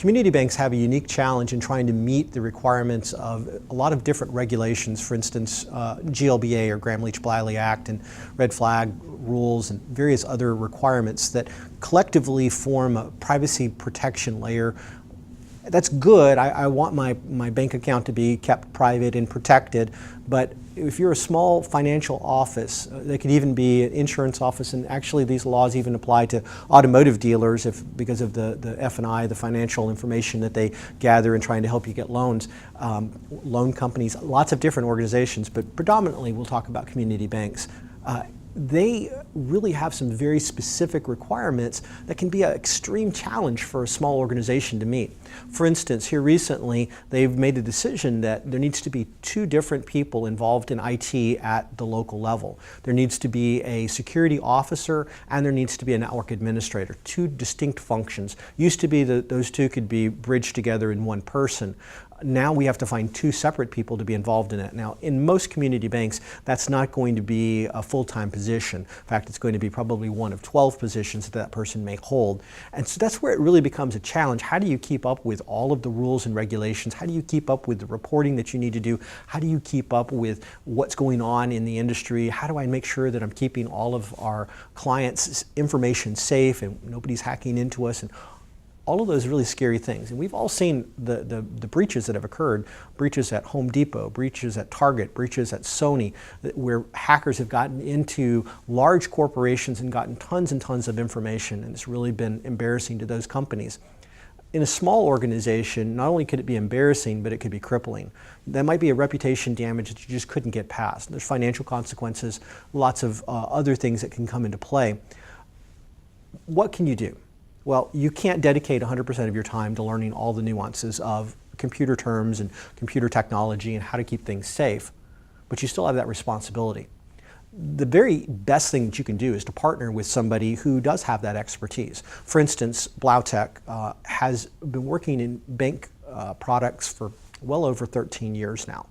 Community banks have a unique challenge in trying to meet the requirements of a lot of different regulations. For instance, GLBA or Gramm-Leach-Bliley Act and red flag rules and various other requirements that collectively form a privacy protection layer. That's good. I want my bank account to be kept private and protected, but if you're a small financial office, they could even be an insurance office, and actually these laws even apply to automotive dealers because of the F&I, the financial information that they gather in trying to help you get loans, loan companies, lots of different organizations, but predominantly we'll talk about community banks. They really have some very specific requirements that can be an extreme challenge for a small organization to meet. For instance, here recently, they've made a decision that there needs to be 2 different people involved in IT at the local level. There needs to be a security officer and there needs to be a network administrator, 2 distinct functions. Used to be that those 2 could be bridged together in one person. Now we have to find 2 separate people to be involved in it. Now, in most community banks, that's not going to be a full-time position. In fact, it's going to be probably one of 12 positions that person may hold. And so that's where it really becomes a challenge. How do you keep up with all of the rules and regulations? How do you keep up with the reporting that you need to do? How do you keep up with what's going on in the industry? How do I make sure that I'm keeping all of our clients' information safe and nobody's hacking into us? And all of those really scary things. And we've all seen the breaches that have occurred, breaches at Home Depot, breaches at Target, breaches at Sony, where hackers have gotten into large corporations and gotten tons and tons of information, and it's really been embarrassing to those companies. In a small organization, not only could it be embarrassing, but it could be crippling. That might be a reputation damage that you just couldn't get past. There's financial consequences, lots of other things that can come into play. What can you do? Well, you can't dedicate 100% of your time to learning all the nuances of computer terms and computer technology and how to keep things safe, but you still have that responsibility. The very best thing that you can do is to partner with somebody who does have that expertise. For instance, Blough has been working in bank products for well over 13 years now.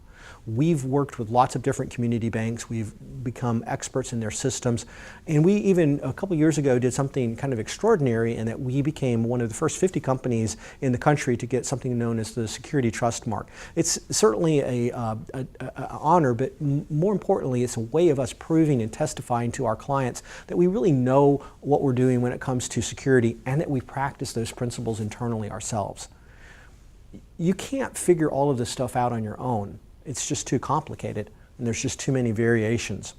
We've worked with lots of different community banks. We've become experts in their systems. And we even, a couple years ago, did something kind of extraordinary in that we became one of the first 50 companies in the country to get something known as the Security Trust Mark. It's certainly an honor, but more importantly, it's a way of us proving and testifying to our clients that we really know what we're doing when it comes to security and that we practice those principles internally ourselves. You can't figure all of this stuff out on your own. It's just too complicated, and there's just too many variations.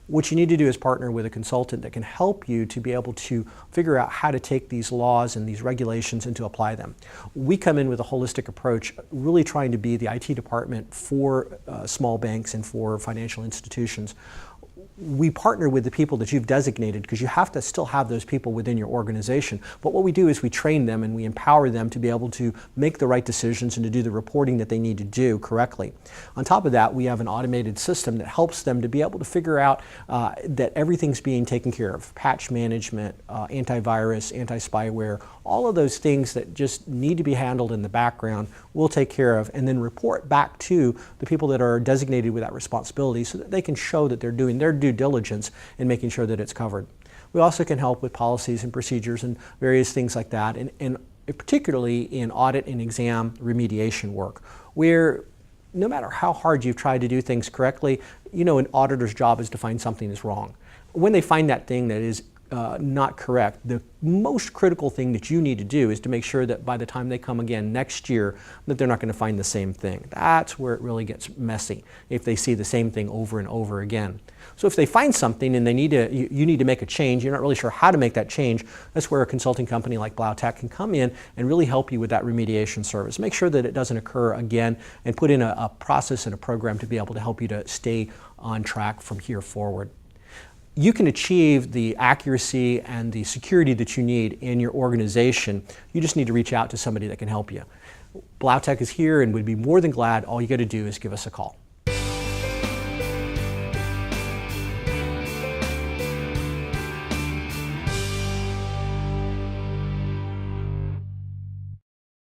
What you need to do is partner with a consultant that can help you to be able to figure out how to take these laws and these regulations and to apply them. We come in with a holistic approach, really trying to be the IT department for small banks and for financial institutions. We partner with the people that you've designated because you have to still have those people within your organization. But what we do is we train them and we empower them to be able to make the right decisions and to do the reporting that they need to do correctly. On top of that, we have an automated system that helps them to be able to figure out that everything's being taken care of. Patch management, antivirus, anti-spyware, all of those things that just need to be handled in the background, we'll take care of and then report back to the people that are designated with that responsibility so that they can show that they're doing their due diligence in making sure that it's covered. We also can help with policies and procedures and various things like that, and particularly in audit and exam remediation work, where no matter how hard you've tried to do things correctly, you know an auditor's job is to find something that's wrong. When they find that thing that is not correct, the most critical thing that you need to do is to make sure that by the time they come again next year that they're not going to find the same thing. That's where it really gets messy, if they see the same thing over and over again. So if they find something and you need to make a change, you're not really sure how to make that change, that's where a consulting company like Blough can come in and really help you with that remediation service. Make sure that it doesn't occur again and put in a process and a program to be able to help you to stay on track from here forward. You can achieve the accuracy and the security that you need in your organization. You just need to reach out to somebody that can help you. Blough is here and would be more than glad. All you got to do is give us a call.